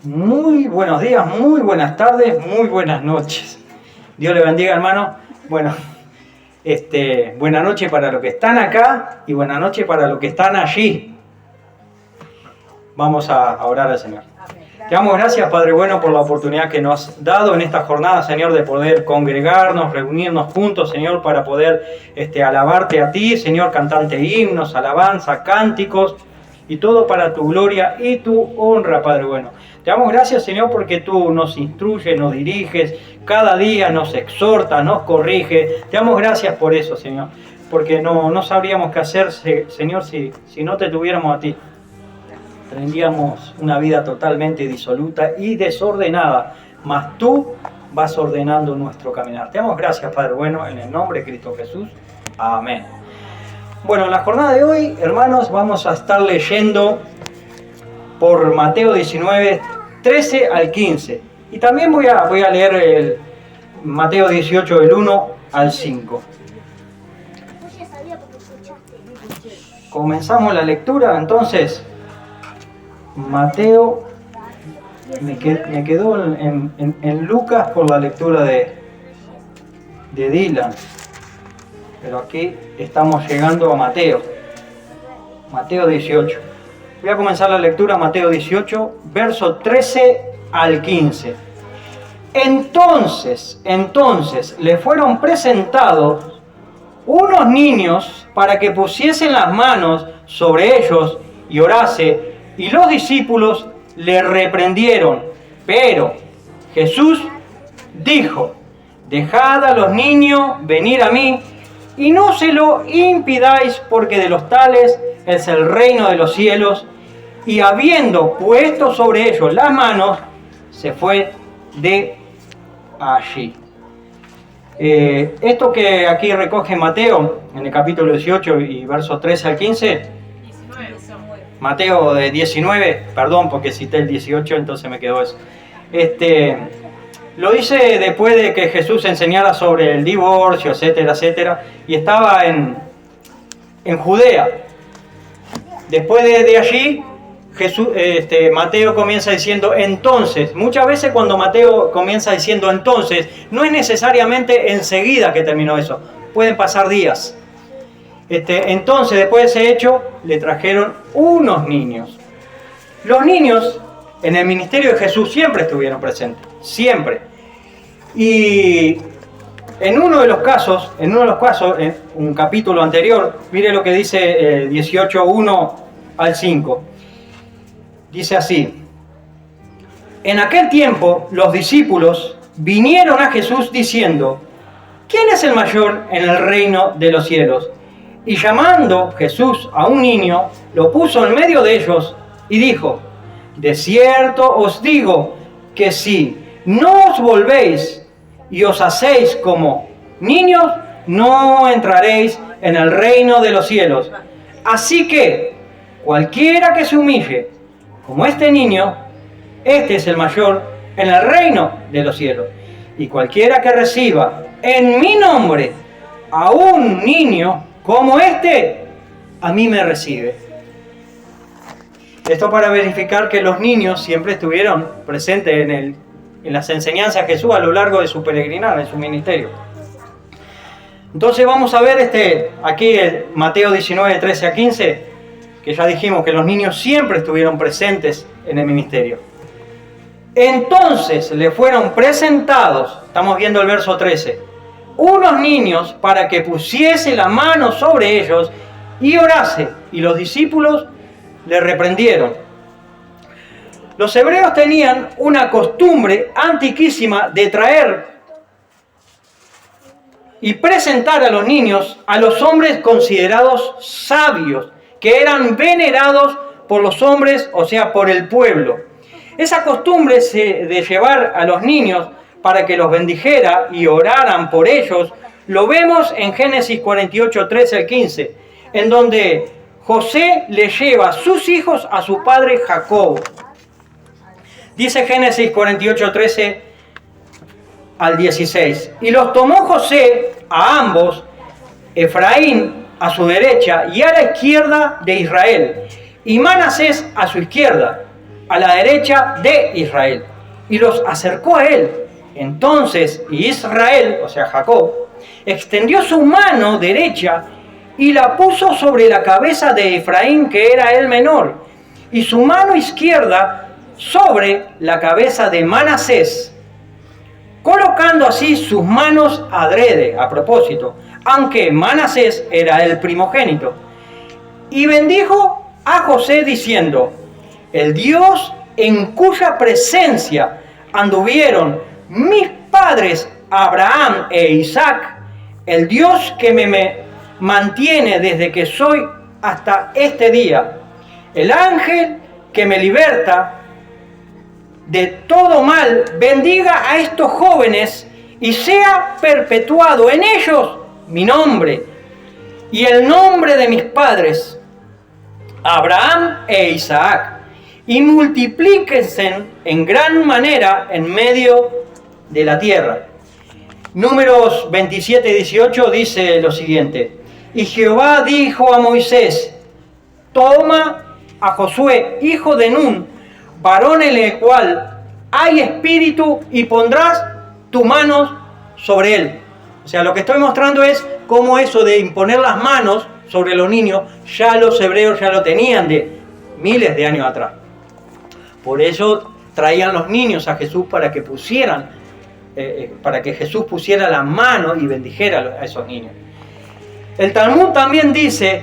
Muy buenos días, muy buenas tardes, muy buenas noches. Dios le bendiga, hermano. Bueno, buena noche para los que están acá y buena noche para los que están allí. Vamos a orar al Señor. Te damos gracias, Padre bueno, por la oportunidad que nos has dado en esta jornada, Señor, de poder congregarnos, reunirnos juntos, Señor, para poder alabarte a ti, Señor, cantante himnos, alabanza, cánticos, y todo para tu gloria y tu honra, Padre bueno. Te damos gracias, Señor, porque tú nos instruyes, nos diriges, cada día nos exhortas, nos corriges. Te damos gracias por eso, Señor, porque no sabríamos qué hacer, Señor, si no te tuviéramos a ti. Tendríamos una vida totalmente disoluta y desordenada, mas tú vas ordenando nuestro caminar. Te damos gracias, Padre bueno, en el nombre de Cristo Jesús. Amén. Bueno, en la jornada de hoy, hermanos, vamos a estar leyendo por Mateo 19, 13 al 15. Y también voy a leer el Mateo 18, del 1 al 5. Comenzamos la lectura, entonces. Mateo, me quedó en Lucas por la lectura de Dylan. Pero aquí estamos llegando a Mateo 18. Voy a comenzar la lectura, Mateo 18, verso 13 al 15. Entonces le fueron presentados unos niños para que pusiesen las manos sobre ellos y orase, y los discípulos le reprendieron. Pero Jesús dijo: dejad a los niños venir a mí, y no se lo impidáis, porque de los tales es el reino de los cielos. Y habiendo puesto sobre ellos las manos, se fue de allí. Esto que aquí recoge Mateo, en el capítulo 18 y versos 13 al 15, Mateo de 19, perdón, porque cité el 18, entonces me quedó eso. Lo dice después de que Jesús enseñara sobre el divorcio, etcétera, etcétera, y estaba en Judea. Después de allí, Mateo comienza diciendo entonces. Muchas veces cuando Mateo comienza diciendo entonces, no es necesariamente enseguida que terminó eso. Pueden pasar días. Entonces, después de ese hecho, le trajeron unos niños. Los niños en el ministerio de Jesús siempre estuvieron presentes, siempre. Y en uno de los casos, en un capítulo anterior, mire lo que dice 18, 1 al 5. Dice así: en aquel tiempo los discípulos vinieron a Jesús diciendo: ¿quién es el mayor en el reino de los cielos? Y llamando Jesús a un niño, lo puso en medio de ellos y dijo: de cierto os digo que si no os volvéis y os hacéis como niños, no entraréis en el reino de los cielos. Así que cualquiera que se humille como este niño, este es el mayor en el reino de los cielos. Y cualquiera que reciba en mi nombre a un niño como este, a mí me recibe. Esto para verificar que los niños siempre estuvieron presentes en las enseñanzas de Jesús a lo largo de su peregrinar, en su ministerio. Entonces vamos a ver aquí el Mateo 19, 13 a 15, que ya dijimos que los niños siempre estuvieron presentes en el ministerio. Entonces le fueron presentados, estamos viendo el verso 13, unos niños para que pusiese la mano sobre ellos y orase, y los discípulos le reprendieron. Los hebreos tenían una costumbre antiquísima de traer y presentar a los niños a los hombres considerados sabios, que eran venerados por los hombres, o sea, por el pueblo. Esa costumbre de llevar a los niños para que los bendijera y oraran por ellos, lo vemos en Génesis 48, 13 al 15, en donde José le lleva a sus hijos a su padre Jacob. Dice Génesis 48, 13 al 16. Y los tomó José a ambos, Efraín a su derecha y a la izquierda de Israel, y Manasés a su izquierda. a la derecha de Israel, y los acercó a él. Entonces Israel, o sea Jacob, extendió su mano derecha y la puso sobre la cabeza de Efraín, que era el menor, y su mano izquierda sobre la cabeza de Manasés, colocando así sus manos adrede, a propósito, aunque Manasés era el primogénito. Y bendijo a José diciendo: el Dios en cuya presencia anduvieron mis padres Abraham e Isaac, el Dios que me mantiene desde que soy hasta este día, el ángel que me liberta de todo mal, bendiga a estos jóvenes y sea perpetuado en ellos mi nombre y el nombre de mis padres Abraham e Isaac, y multiplíquense en gran manera en medio de la tierra. Números 27 y 18 dice lo siguiente: y Jehová dijo a Moisés: toma a Josué, hijo de Nun, varón en el cual hay espíritu, y pondrás tus manos sobre él. O sea, lo que estoy mostrando es cómo eso de imponer las manos sobre los niños, ya los hebreos ya lo tenían de miles de años atrás. Por eso traían los niños a Jesús para que Jesús pusiera la mano y bendijera a esos niños. El Talmud también dice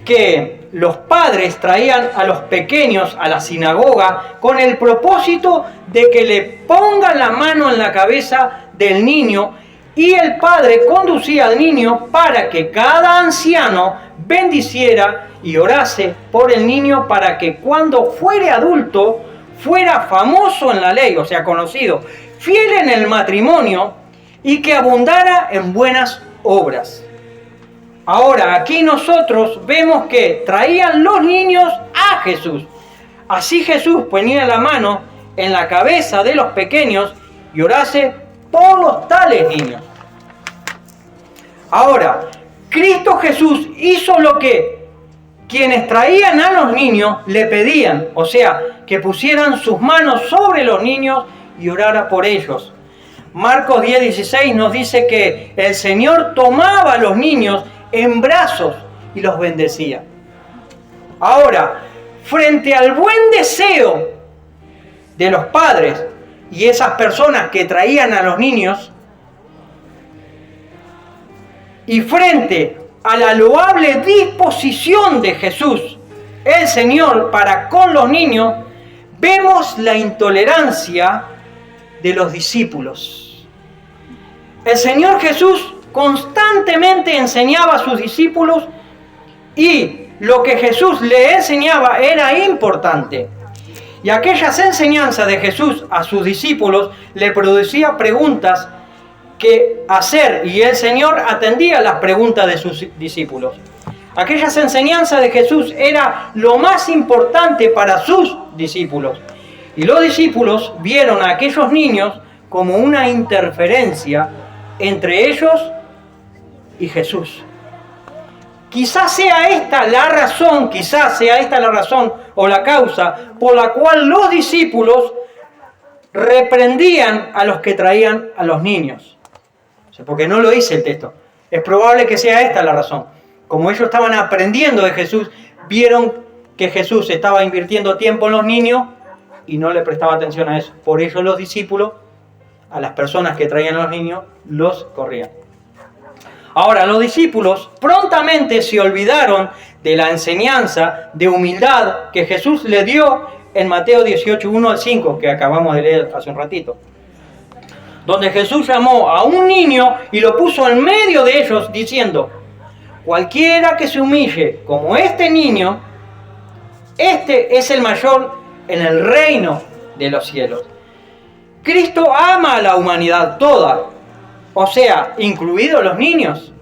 que los padres traían a los pequeños a la sinagoga con el propósito de que le pongan la mano en la cabeza del niño, y el padre conducía al niño para que cada anciano bendiciera y orase por el niño, para que cuando fuere adulto fuera famoso en la ley, o sea, conocido, fiel en el matrimonio, y que abundara en buenas obras. Ahora, aquí nosotros vemos que traían los niños a Jesús. Así Jesús ponía la mano en la cabeza de los pequeños y orase por los tales niños. Ahora, Cristo Jesús hizo lo que quienes traían a los niños le pedían, o sea, que pusieran sus manos sobre los niños y orara por ellos. Marcos 10:16 nos dice que el Señor tomaba a los niños en brazos y los bendecía. Ahora, frente al buen deseo de los padres y esas personas que traían a los niños, y frente a la loable disposición de Jesús, el Señor, para con los niños, vemos la intolerancia de los discípulos. El Señor Jesús constantemente enseñaba a sus discípulos, y lo que Jesús le enseñaba era importante. Y aquellas enseñanzas de Jesús a sus discípulos le producía preguntas que hacer, y el Señor atendía las preguntas de sus discípulos. Aquellas enseñanzas de Jesús era lo más importante para sus discípulos, y los discípulos vieron a aquellos niños como una interferencia entre ellos y Jesús. Quizás sea esta la razón o la causa por la cual los discípulos reprendían a los que traían a los niños. Porque no lo dice el texto. Es probable que sea esta la razón. Como ellos estaban aprendiendo de Jesús, vieron que Jesús estaba invirtiendo tiempo en los niños y no le prestaba atención a eso. Por ello los discípulos, a las personas que traían a los niños, los corrían. Ahora, los discípulos prontamente se olvidaron de la enseñanza de humildad que Jesús le dio en Mateo 18, 1-5, que acabamos de leer hace un ratito, donde Jesús llamó a un niño y lo puso en medio de ellos, diciendo: cualquiera que se humille como este niño, este es el mayor en el reino de los cielos. Cristo ama a la humanidad toda, o sea, incluidos los niños.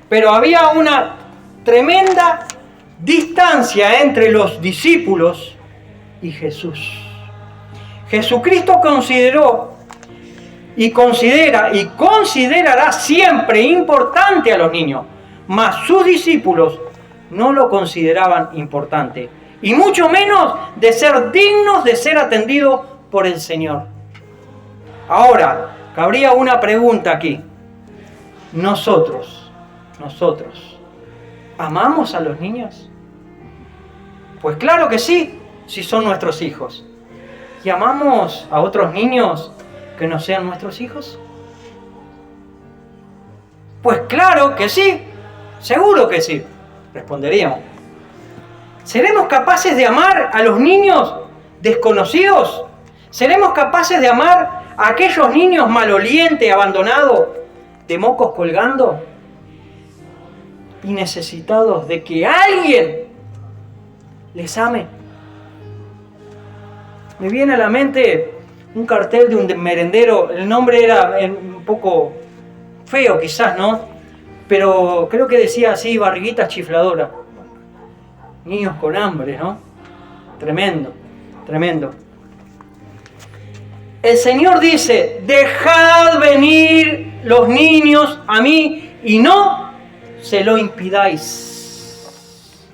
Pero había una tremenda distancia entre los discípulos y Jesús. Jesucristo consideró y considera y considerará siempre importante a los niños, mas sus discípulos no lo consideraban importante y mucho menos de ser dignos de ser atendidos por el Señor. Ahora, cabría una pregunta aquí. ¿Nosotros, amamos a los niños? Pues claro que sí, si son nuestros hijos. ¿Y amamos a otros niños que no sean nuestros hijos? Pues claro que sí, seguro que sí, responderíamos. ¿Seremos capaces de amar a los niños desconocidos? ¿Seremos capaces de amar a aquellos niños malolientes, abandonados, de mocos colgando y necesitados de que alguien les ame? Me viene a la mente un cartel de un merendero, el nombre era un poco feo quizás, ¿no? Pero creo que decía así, barriguitas chifladoras. Niños con hambre, ¿no? Tremendo, tremendo. El Señor dice, dejad venir los niños a mí y no se lo impidáis.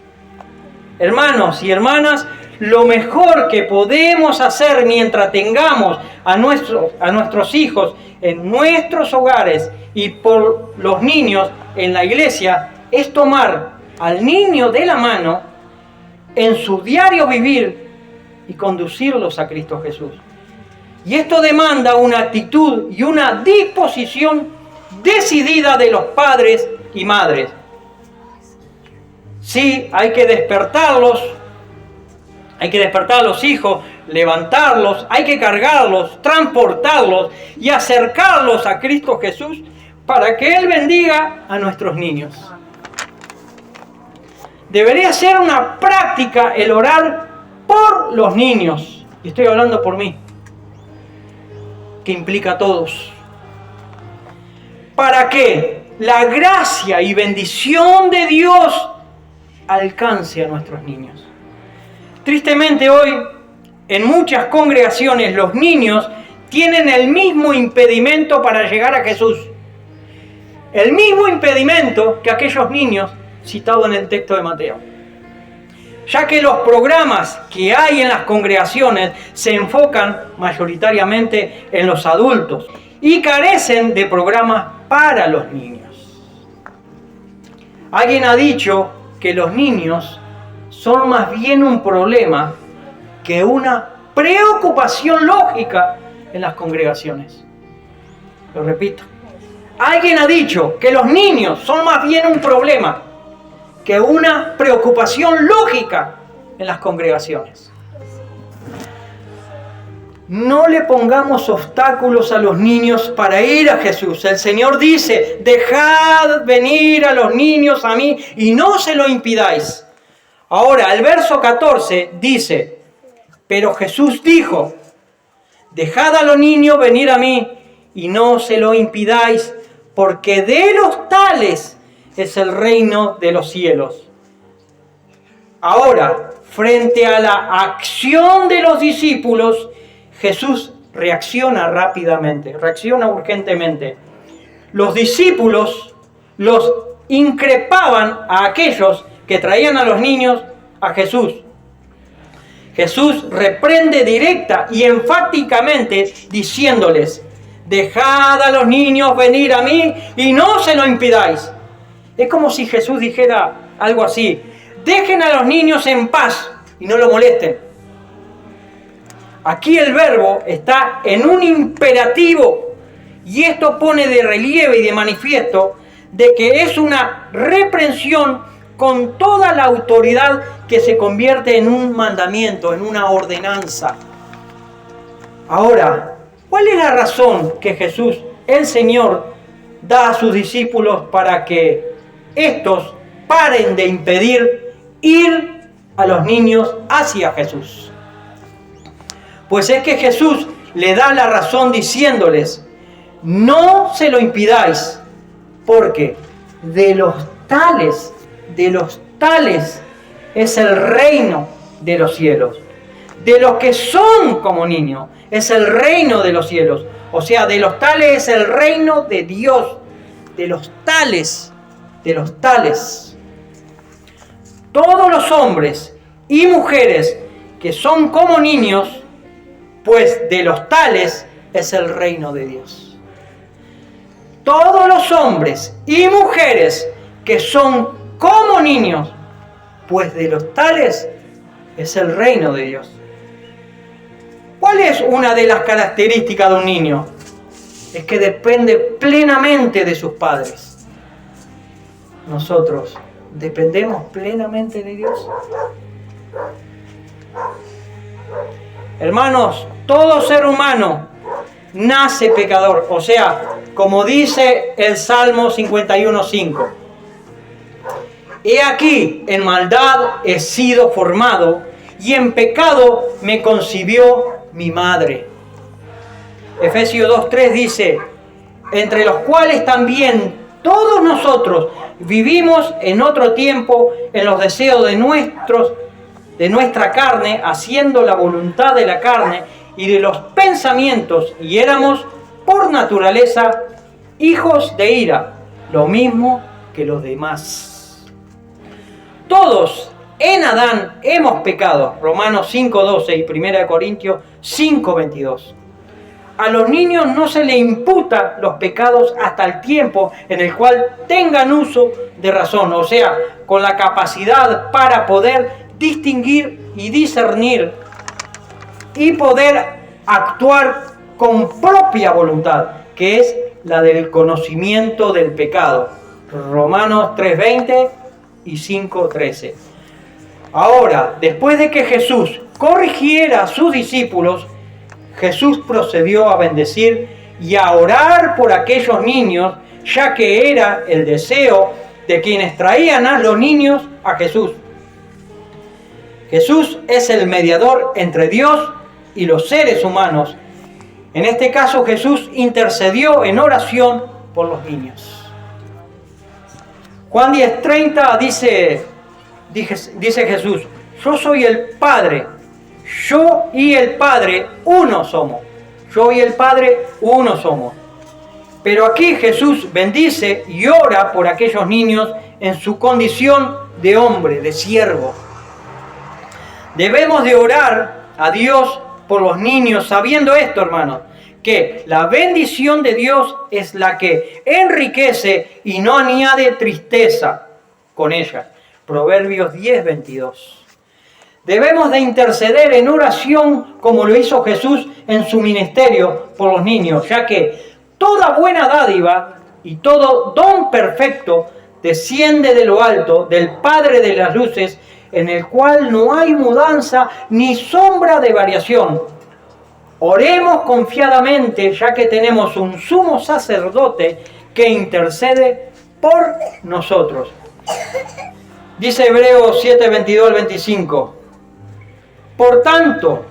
Hermanos y hermanas, lo mejor que podemos hacer mientras tengamos a nuestros hijos en nuestros hogares y por los niños en la iglesia es tomar al niño de la mano en su diario vivir y conducirlos a Cristo Jesús. Y esto demanda una actitud y una disposición decidida de los padres y madres. Sí, hay que despertarlos, hay que despertar a los hijos, levantarlos, hay que cargarlos, transportarlos y acercarlos a Cristo Jesús para que Él bendiga a nuestros niños. Debería ser una práctica el orar por los niños. Y estoy hablando por mí, que implica a todos. Para que la gracia y bendición de Dios alcance a nuestros niños. Tristemente hoy, en muchas congregaciones, los niños tienen el mismo impedimento para llegar a Jesús. El mismo impedimento que aquellos niños citados en el texto de Mateo. Ya que los programas que hay en las congregaciones se enfocan mayoritariamente en los adultos y carecen de programas para los niños. Alguien ha dicho que los niños son más bien un problema que una preocupación lógica en las congregaciones. Lo repito. Alguien ha dicho que los niños son más bien un problema que una preocupación lógica en las congregaciones. No le pongamos obstáculos a los niños para ir a Jesús. El Señor dice, dejad venir a los niños a mí y no se lo impidáis. Ahora, el verso 14 dice, pero Jesús dijo, dejad a los niños venir a mí y no se lo impidáis, porque de los tales es el reino de los cielos. Ahora, frente a la acción de los discípulos, Jesús reacciona rápidamente, reacciona urgentemente. Los discípulos los increpaban a aquellos que traían a los niños a Jesús. Jesús reprende directa y enfáticamente diciéndoles, dejad a los niños venir a mí y no se lo impidáis. Es como si Jesús dijera algo así, dejen a los niños en paz y no lo molesten. Aquí el verbo está en un imperativo y esto pone de relieve y de manifiesto de que es una reprensión con toda la autoridad que se convierte en un mandamiento, en una ordenanza. Ahora, ¿cuál es la razón que Jesús, el Señor, da a sus discípulos para que estos paren de impedir ir a los niños hacia Jesús? Pues es que Jesús le da la razón diciéndoles, no se lo impidáis, porque de los tales es el reino de los cielos. De los que son como niños es el reino de los cielos. O sea, de los tales es el reino de Dios. De los tales. Todos los hombres y mujeres que son como niños, pues de los tales es el reino de Dios. Todos los hombres y mujeres que son como niños, pues de los tales es el reino de Dios. ¿Cuál es una de las características de un niño? Es que depende plenamente de sus padres. Nosotros dependemos plenamente de Dios. Hermanos, todo ser humano nace pecador. O sea, como dice el Salmo 51:5. He aquí, en maldad he sido formado, y en pecado me concibió mi madre. Efesios 2:3 dice, entre los cuales también todos nosotros vivimos en otro tiempo en los deseos de nuestra carne, haciendo la voluntad de la carne y de los pensamientos, y éramos por naturaleza hijos de ira, lo mismo que los demás. Todos en Adán hemos pecado, Romanos 5:12 y 1 Corintios 5:22. A los niños no se les imputa los pecados hasta el tiempo en el cual tengan uso de razón, o sea, con la capacidad para poder distinguir y discernir y poder actuar con propia voluntad, que es la del conocimiento del pecado. Romanos 3:20 y 5:13. Ahora, después de que Jesús corrigiera a sus discípulos, Jesús procedió a bendecir y a orar por aquellos niños, ya que era el deseo de quienes traían a los niños a Jesús. Jesús es el mediador entre Dios y los seres humanos. En este caso, Jesús intercedió en oración por los niños. Juan 10:30 dice Jesús, yo soy el Padre. Yo y el Padre uno somos. Yo y el Padre uno somos. Pero aquí Jesús bendice y ora por aquellos niños en su condición de hombre, de siervo. Debemos de orar a Dios por los niños sabiendo esto, hermanos, que la bendición de Dios es la que enriquece y no añade tristeza con ella. Proverbios 10:22. Debemos de interceder en oración como lo hizo Jesús en su ministerio por los niños, ya que toda buena dádiva y todo don perfecto desciende de lo alto, del Padre de las luces, en el cual no hay mudanza ni sombra de variación. Oremos confiadamente, ya que tenemos un sumo sacerdote que intercede por nosotros. Dice Hebreos 7:22 al 25. Por tanto,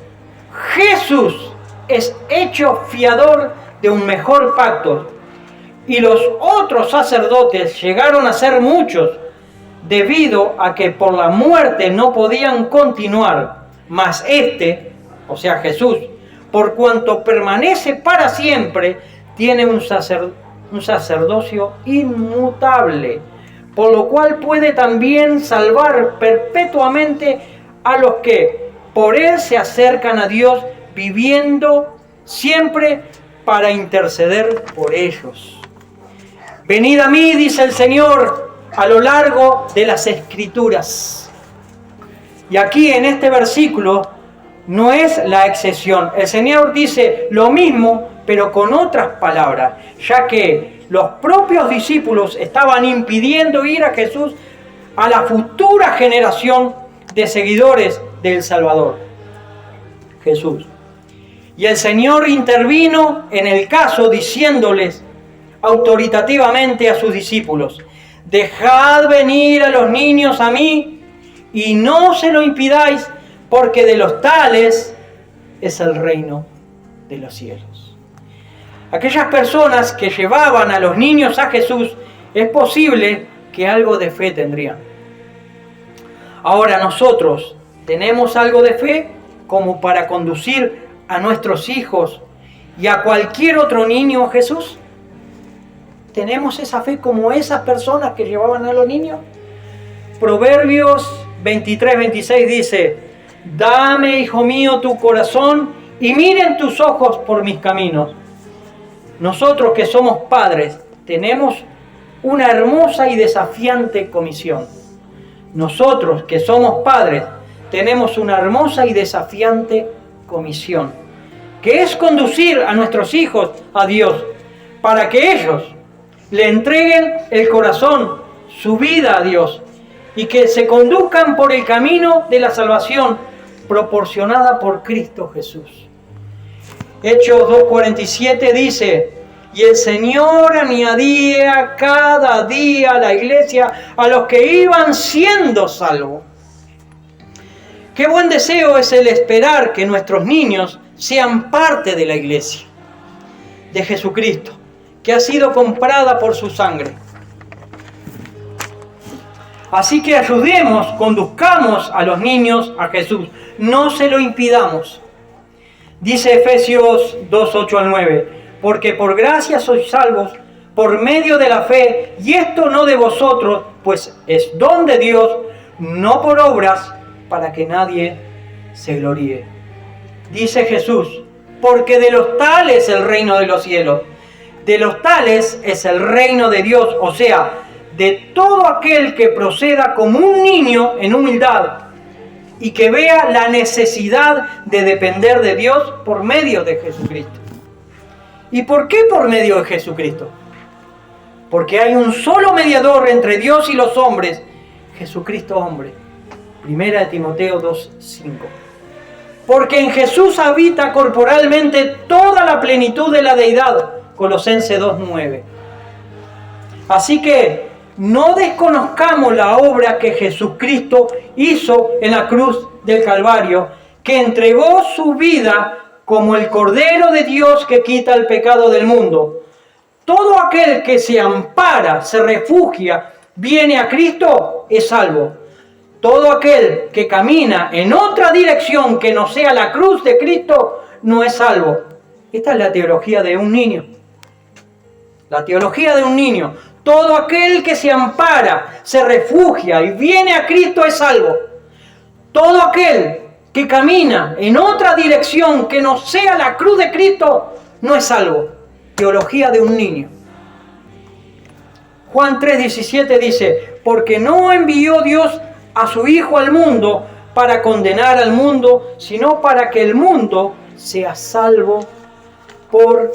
Jesús es hecho fiador de un mejor pacto, y los otros sacerdotes llegaron a ser muchos, debido a que por la muerte no podían continuar, mas este, o sea Jesús, por cuanto permanece para siempre, tiene un sacerdocio inmutable, por lo cual puede también salvar perpetuamente a los que por él se acercan a Dios, viviendo siempre para interceder por ellos. Venid a mí, dice el Señor, a lo largo de las Escrituras. Y aquí en este versículo no es la excepción. El Señor dice lo mismo, pero con otras palabras, ya que los propios discípulos estaban impidiendo ir a Jesús a la futura generación de seguidores del Salvador, Jesús. Y el Señor intervino en el caso diciéndoles autoritativamente a sus discípulos, dejad venir a los niños a mí y no se lo impidáis, porque de los tales es el reino de los cielos. Aquellas personas que llevaban a los niños a Jesús, es posible que algo de fe tendrían. Ahora nosotros, ¿tenemos algo de fe como para conducir a nuestros hijos y a cualquier otro niño a Jesús? ¿Tenemos esa fe como esas personas que llevaban a los niños? Proverbios 23-26 dice: dame, hijo mío, tu corazón y miren tus ojos por mis caminos. Nosotros que somos padres tenemos una hermosa y desafiante comisión. Nosotros que somos padres tenemos una hermosa y desafiante comisión, que es conducir a nuestros hijos a Dios, para que ellos le entreguen el corazón, su vida a Dios, y que se conduzcan por el camino de la salvación proporcionada por Cristo Jesús. Hechos 2:47 dice: y el Señor añadía cada día a la iglesia a los que iban siendo salvos. Qué buen deseo es el esperar que nuestros niños sean parte de la iglesia de Jesucristo, que ha sido comprada por su sangre. Así que ayudemos, conduzcamos a los niños a Jesús, no se lo impidamos. Dice Efesios 2:8-9: porque por gracia sois salvos por medio de la fe, y esto no de vosotros, pues es don de Dios, no por obras, para que nadie se gloríe. Dice Jesús: porque de los tales es el reino de los cielos, de los tales es el reino de Dios, o sea, de todo aquel que proceda como un niño en humildad y que vea la necesidad de depender de Dios por medio de Jesucristo. ¿Y por qué por medio de Jesucristo? Porque hay un solo mediador entre Dios y los hombres, Jesucristo hombre. Primera de Timoteo 2:5. Porque en Jesús habita corporalmente toda la plenitud de la deidad, Colosenses 2:9. Así que no desconozcamos la obra que Jesucristo hizo en la cruz del Calvario, que entregó su vida como el Cordero de Dios que quita el pecado del mundo. Todo aquel que se ampara, se refugia, viene a Cristo, es salvo. Todo aquel que camina en otra dirección que no sea la cruz de Cristo, no es salvo. Esta es la teología de un niño. La teología de un niño. Todo aquel que se ampara, se refugia y viene a Cristo es salvo. Todo aquel que camina en otra dirección que no sea la cruz de Cristo, no es salvo. Teología de un niño. Juan 3:17 dice: porque no envió Dios a su Hijo al mundo para condenar al mundo, sino para que el mundo sea salvo por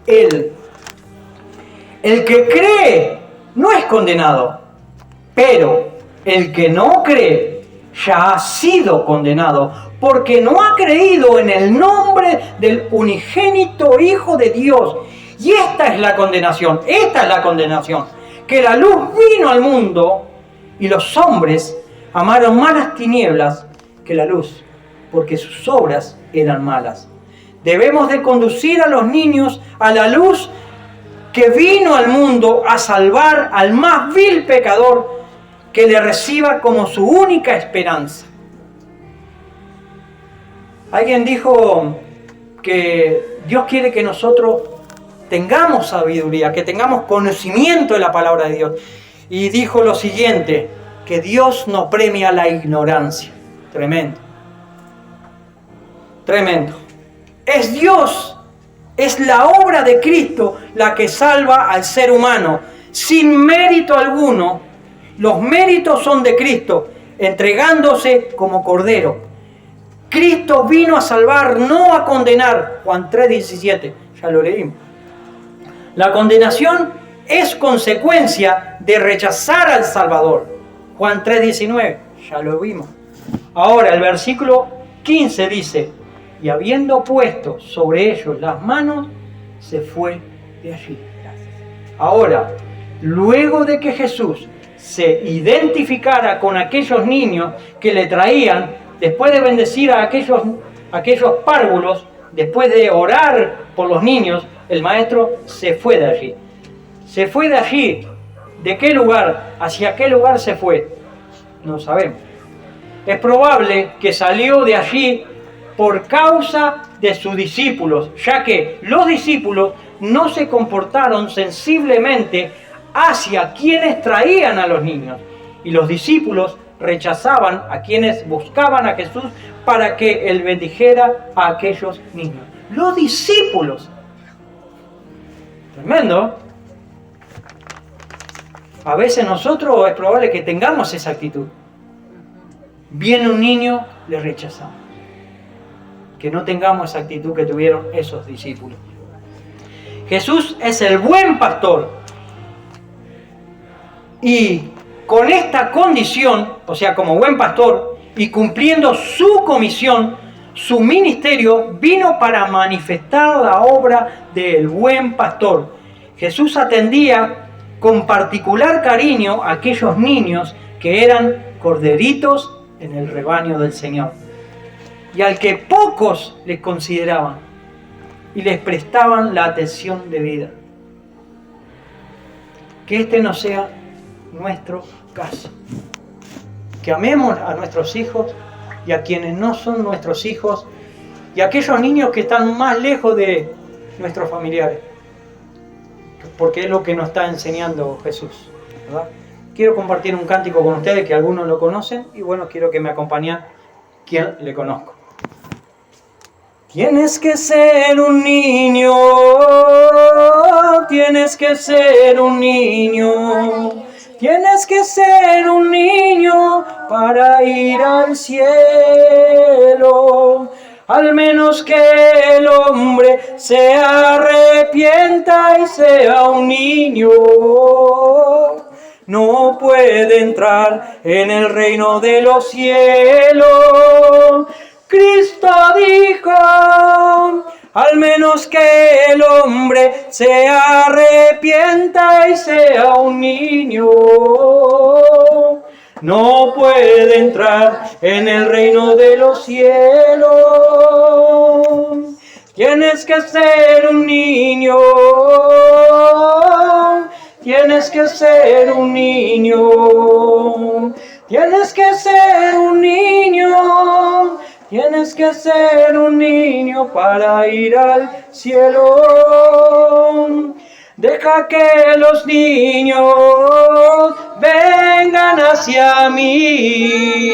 él. El que cree no es condenado, pero el que no cree ya ha sido condenado, porque no ha creído en el nombre del unigénito Hijo de Dios. Y esta es la condenación, que la luz vino al mundo y los hombres amaron más las tinieblas que la luz, porque sus obras eran malas. Debemos de conducir a los niños a la luz que vino al mundo a salvar al más vil pecador, que le reciba como su única esperanza. Alguien dijo que Dios quiere que nosotros tengamos sabiduría, que tengamos conocimiento de la palabra de Dios. Y dijo lo siguiente: que Dios no premia la ignorancia. Tremendo. Tremendo. Es Dios, es la obra de Cristo la que salva al ser humano, sin mérito alguno. Los méritos son de Cristo, entregándose como Cordero. Cristo vino a salvar, no a condenar. Juan 3:17, ya lo leímos. La condenación es consecuencia de rechazar al Salvador. Juan 3:19, ya lo vimos. Ahora el versículo 15 dice: y habiendo puesto sobre ellos las manos, se fue de allí. Ahora, luego de que Jesús se identificara con aquellos niños que le traían, después de bendecir a aquellos párvulos, después de orar por los niños, el maestro se fue de allí. Se fue de allí. ¿De qué lugar? ¿Hacia qué lugar se fue? No sabemos. Es probable que salió de allí por causa de sus discípulos, ya que los discípulos no se comportaron sensiblemente hacia quienes traían a los niños, y los discípulos rechazaban, a quienes buscaban a Jesús para que Él bendijera a aquellos niños. Los discípulos. Tremendo. A veces nosotros es probable que tengamos esa actitud. Viene un niño, le rechazamos. Que no tengamos esa actitud que tuvieron esos discípulos. Jesús es el buen pastor. Y con esta condición, o sea, como buen pastor, y cumpliendo su comisión, su ministerio vino para manifestar la obra del buen pastor. Jesús atendía con particular cariño a aquellos niños que eran corderitos en el rebaño del Señor, y al que pocos les consideraban y les prestaban la atención debida. Que este no sea nuestro caso. Que amemos a nuestros hijos y a quienes no son nuestros hijos y a aquellos niños que están más lejos de nuestros familiares. Porque es lo que nos está enseñando Jesús, ¿verdad? Quiero compartir un cántico con ustedes que algunos lo conocen y bueno, quiero que me acompañen quien le conozco. Tienes que ser un niño, tienes que ser un niño, tienes que ser un niño para ir al cielo. Al menos que el hombre se arrepienta y sea un niño, no puede entrar en el reino de los cielos. Cristo dijo, al menos que el hombre se arrepienta y sea un niño, no puede entrar en el reino de los cielos. Tienes que ser un niño, tienes que ser un niño, tienes que ser un niño, tienes que ser un niño para ir al cielo. Deja que los niños vengan hacia mí,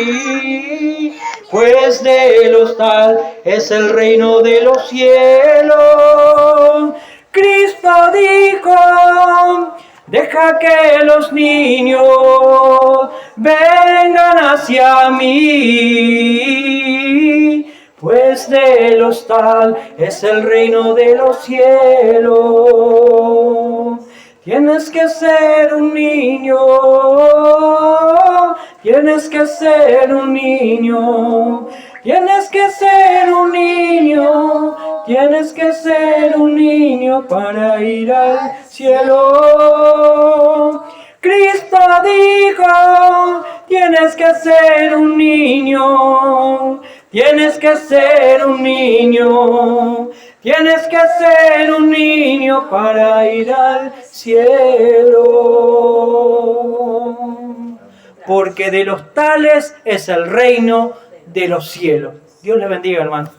pues de los tal es el reino de los cielos. Cristo dijo, deja que los niños vengan hacia mí, pues de los tal es el reino de los cielos. Tienes que ser un niño, tienes que ser un niño, tienes que ser un niño, tienes que ser un niño para ir al cielo. Cristo dijo, tienes que ser un niño, tienes que ser un niño, tienes que ser un niño para ir al cielo. Porque de los tales es el reino de los cielos. Dios les bendiga, hermano.